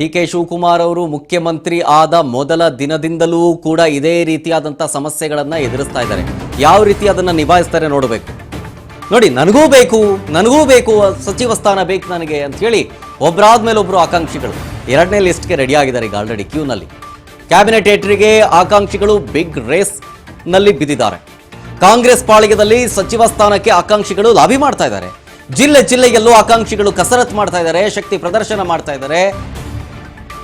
ಡಿ.ಕೆ. ಶಿವಕುಮಾರ್ ಅವರು ಮುಖ್ಯಮಂತ್ರಿ ಆದ ಮೊದಲ ದಿನದಿಂದಲೂ ಕೂಡ ಇದೇ ರೀತಿಯಾದಂಥ ಸಮಸ್ಯೆಗಳನ್ನು ಎದುರಿಸ್ತಾ ಇದ್ದಾರೆ. ಯಾವ ರೀತಿ ಅದನ್ನು ನಿಭಾಯಿಸ್ತಾರೆ ನೋಡಬೇಕು. ನೋಡಿ, ನನಗೂ ಬೇಕು ಸಚಿವ ಸ್ಥಾನ ಬೇಕು ನನಗೆ ಅಂತ ಹೇಳಿ ಒಬ್ಬರಾದ ಮೇಲೆ ಒಬ್ಬರು ಆಕಾಂಕ್ಷಿಗಳು ಎರಡನೇ ಲಿಸ್ಟ್ಗೆ ರೆಡಿ ಆಗಿದ್ದಾರೆ. ಈಗ ಆಲ್ರೆಡಿ ಕ್ಯೂನಲ್ಲಿ ಕ್ಯಾಬಿನೆಟ್ ಎಂಟ್ರಿಗೆ ಆಕಾಂಕ್ಷಿಗಳು ಬಿಗ್ ರೇಸ್ ನಲ್ಲಿ ಬಿದ್ದಿದ್ದಾರೆ. ಕಾಂಗ್ರೆಸ್ ಪಾಳಿಗೆದಲ್ಲಿ ಸಚಿವ ಸ್ಥಾನಕ್ಕೆ ಆಕಾಂಕ್ಷಿಗಳು ಲಾಬಿ ಮಾಡ್ತಾ ಇದ್ದಾರೆ. ಜಿಲ್ಲೆಯಲ್ಲೂ ಆಕಾಂಕ್ಷಿಗಳು ಕಸರತ್ತು ಮಾಡ್ತಾ ಇದ್ದಾರೆ, ಶಕ್ತಿ ಪ್ರದರ್ಶನ ಮಾಡ್ತಾ ಇದ್ದಾರೆ,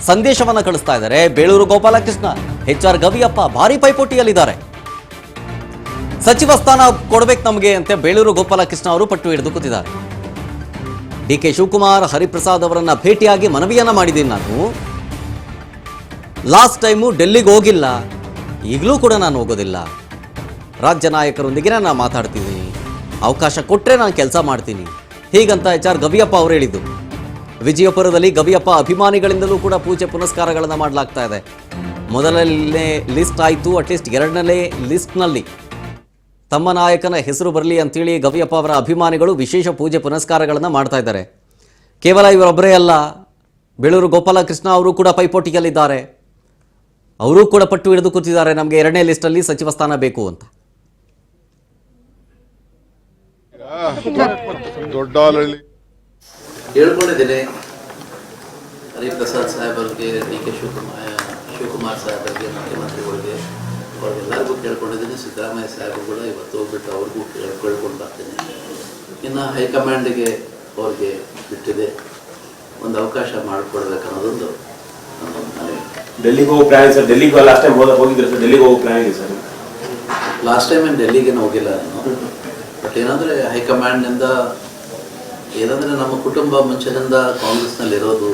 ಸಂದೇಶವನ್ನು ಕಳಿಸ್ತಾ ಇದ್ದಾರೆ. ಬೇಳೂರು ಗೋಪಾಲಕೃಷ್ಣ, HR ಗವಿಯಪ್ಪ ಭಾರಿ ಪೈಪೋಟಿಯಲ್ಲಿದ್ದಾರೆ. ಸಚಿವ ಸ್ಥಾನ ಕೊಡಬೇಕು ನಮಗೆ ಅಂತ ಬೇಳೂರು ಗೋಪಾಲಕೃಷ್ಣ ಅವರು ಪಟ್ಟು ಹಿಡಿದು ಕೂತಿದ್ದಾರೆ. ಡಿ.ಕೆ. ಶಿವಕುಮಾರ್, ಹರಿಪ್ರಸಾದ್ ಅವರನ್ನ ಭೇಟಿಯಾಗಿ ಮನವಿಯನ್ನ ಮಾಡಿದ್ದೀನಿ. ನಾನು ಲಾಸ್ಟ್ ಟೈಮು ಡೆಲ್ಲಿಗೆ ಹೋಗಿಲ್ಲ, ಈಗಲೂ ಕೂಡ ನಾನು ಹೋಗೋದಿಲ್ಲ. ರಾಜ್ಯ ನಾಯಕರೊಂದಿಗೆ ನಾನು ಮಾತಾಡ್ತಿದ್ದೀನಿ, ಅವಕಾಶ ಕೊಟ್ಟರೆ ನಾನು ಕೆಲಸ ಮಾಡ್ತೀನಿ ಹೀಗಂತ HR ಗವಿಯಪ್ಪ ಅವರು ಹೇಳಿದ್ದು. ವಿಜಯಪುರದಲ್ಲಿ ಗವಿಯಪ್ಪ ಅಭಿಮಾನಿಗಳಿಂದಲೂ ಕೂಡ ಪೂಜೆ ಪುನಸ್ಕಾರಗಳನ್ನು ಮಾಡಲಾಗ್ತಾ ಇದೆ. ಮೊದಲನೇ ಲಿಸ್ಟ್ ಆಯಿತು, ಅಟ್ಲೀಸ್ಟ್ ಎರಡನೇ ಲಿಸ್ಟ್ನಲ್ಲಿ ತಮ್ಮ ನಾಯಕನ ಹೆಸರು ಬರಲಿ ಅಂತೇಳಿ ಗವಿಯಪ್ಪ ಅವರ ಅಭಿಮಾನಿಗಳು ವಿಶೇಷ ಪೂಜೆ ಪುನಸ್ಕಾರಗಳನ್ನು ಮಾಡ್ತಾ ಇದ್ದಾರೆ. ಕೇವಲ ಇವರೊಬ್ಬರೇ ಅಲ್ಲ, ಬೇಳೂರು ಗೋಪಾಲಕೃಷ್ಣ ಅವರು ಕೂಡ ಪೈಪೋಟಿಯಲ್ಲಿದ್ದಾರೆ. ಅವರೂ ಕೂಡ ಪಟ್ಟು ಹಿಡಿದು ಕೂತಿದ್ದಾರೆ, ನಮಗೆ ಎರಡನೇ ಲಿಸ್ಟಲ್ಲಿ ಸಚಿವ ಸ್ಥಾನ ಬೇಕು ಅಂತ. ಹೇಳ್ಕೊಂಡಿದ್ದೇನೆ ಹರಿಪ್ರಸಾದ್ ಸಾಹೇಬರಿಗೆ, ಡಿ.ಕೆ. ಶಿವಕುಮಾರ್ ಸಾಹೇಬರಿಗೆ, ಮುಖ್ಯಮಂತ್ರಿಗಳಿಗೆ, ಅವ್ರಿಗೆಲ್ಲರಿಗೂ ಕೇಳ್ಕೊಂಡಿದ್ದೀನಿ. ಸಿದ್ದರಾಮಯ್ಯ ಸಾಹೇಬರು ಕೂಡ ಇವತ್ತು ಹೋಗ್ಬಿಟ್ಟು ಅವ್ರಿಗೂ ಕೇಳ್ಕೊಂಡು ಬರ್ತೀನಿ. ಇನ್ನು ಹೈಕಮಾಂಡಿಗೆ ಅವ್ರಿಗೆ ಬಿಟ್ಟಿದೆ, ಒಂದು ಅವಕಾಶ ಮಾಡಿಕೊಡ್ಬೇಕು ಅನ್ನೋದೊಂದು ನನಗೆ. ಡೆಲ್ಲಿಗೆ ಹೋಗೋ ಪ್ಲಾನ್ ಸರ್? ಡೆಲ್ಲಿಗೆ ಲಾಸ್ಟ್ ಟೈಮ್ ಹೋಗಿದ್ರೆ ಸರ್, ಡೆಲ್ಲಿಗೆ ಹೋಗೋ ಪ್ಲಾನ್ ಇದೆ ಸರ್? ಲಾಸ್ಟ್ ಟೈಮ್ ಏನು ಡೆಲ್ಲಿಗೇನು ಹೋಗಿಲ್ಲ ನಾನು. ಬಟ್ ಏನಂದರೆ ಹೈಕಮಾಂಡ್ನಿಂದ ಏನಂದರೆ ನಮ್ಮ ಕುಟುಂಬ ಮುಂಚಿನಿಂದ ಕಾಂಗ್ರೆಸ್ನಲ್ಲಿ ಇರೋದು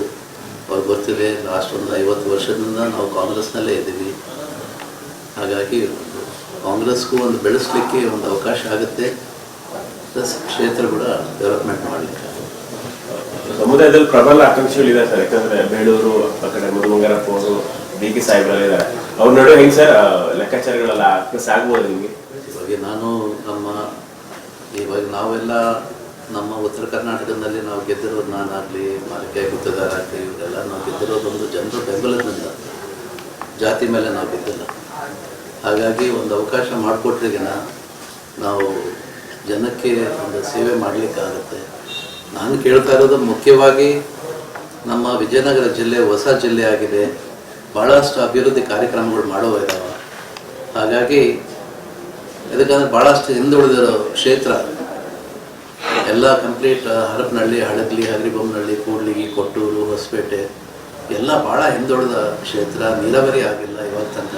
ಅವ್ರಿಗೆ ಗೊತ್ತಿದೆ. ಲಾಸ್ಟ್ ಒಂದು 50 ವರ್ಷದಿಂದ ನಾವು ಕಾಂಗ್ರೆಸ್ನಲ್ಲೇ ಇದ್ದೀವಿ. ಹಾಗಾಗಿ ಕಾಂಗ್ರೆಸ್ಗೂ ಒಂದು ಬೆಳೆಸಲಿಕ್ಕೆ ಒಂದು ಅವಕಾಶ ಆಗುತ್ತೆ, ಪ್ಲಸ್ ಕ್ಷೇತ್ರ ಕೂಡ ಡೆವಲಪ್ಮೆಂಟ್ ಮಾಡಲಿಕ್ಕೆ. ಸಮುದಾಯದಲ್ಲಿ ಪ್ರಬಲ ಆಕಾಂಕ್ಷಿಗಳಿದೆ ಸರ್, ಯಾಕಂದರೆ ಬೇಳೂರು ಆ ಕಡೆ ಮಧುಮಂಗಾರಪ್ಪ ಅವರು, ಡಿ.ಕೆ. ಸಾಹೇಬರೆಲ್ಲ ಅವ್ರ ನಡುವೆ ಹೆಂಗೆ ಸರ್ ಲೆಕ್ಕಾಚಾರಗಳೆಲ್ಲ ಆಗ್ಬೋದು ನಿಮಗೆ? ಇವಾಗ ನಾವೆಲ್ಲ ನಮ್ಮ ಉತ್ತರ ಕರ್ನಾಟಕದಲ್ಲಿ ನಾವು ಗೆದ್ದಿರೋದು, ನಾನಾಗಲಿ, ಮಾಲಿಕೆ ಗುತ್ತದಾರ ಆಗಲಿ, ಇವರೆಲ್ಲ ನಾವು ಗೆದ್ದಿರೋದೊಂದು ಜನರ ಬೆಂಬಲದಿಂದ, ಜಾತಿ ಮೇಲೆ ನಾವು ಗೆದ್ದಿಲ್ಲ. ಹಾಗಾಗಿ ಒಂದು ಅವಕಾಶ ಮಾಡಿಕೊಟ್ರಿಗಿನ ನಾವು ಜನಕ್ಕೆ ಒಂದು ಸೇವೆ ಮಾಡಲಿಕ್ಕಾಗುತ್ತೆ. ನಾನು ಕೇಳ್ತಾ ಇರೋದು ಮುಖ್ಯವಾಗಿ ನಮ್ಮ ವಿಜಯನಗರ ಜಿಲ್ಲೆ ಹೊಸ ಜಿಲ್ಲೆ ಆಗಿದೆ, ಭಾಳಷ್ಟು ಅಭಿವೃದ್ಧಿ ಕಾರ್ಯಕ್ರಮಗಳು ಮಾಡುವ ಇದ್ದಾವೆ. ಹಾಗಾಗಿ ಇದಕ್ಕಂದ್ರೆ ಭಾಳಷ್ಟು ಹಿಂದುಳಿದಿರೋ ಕ್ಷೇತ್ರ ಎಲ್ಲ ಕಂಪ್ಲೀಟ್ ಹರಪನಹಳ್ಳಿ, ಹಳಗ್ಲಿ, ಹಗರಿಬೊಮ್ಮನಹಳ್ಳಿ, ಕೂಡ್ಲಿಗಿ, ಕೊಟ್ಟೂರು, ಹೊಸಪೇಟೆ ಎಲ್ಲ ಭಾಳ ಹಿಂದುಳಿದ ಕ್ಷೇತ್ರ, ನೀರಾವರಿ ಆಗಿಲ್ಲ ಇವಾಗ ತನಕ.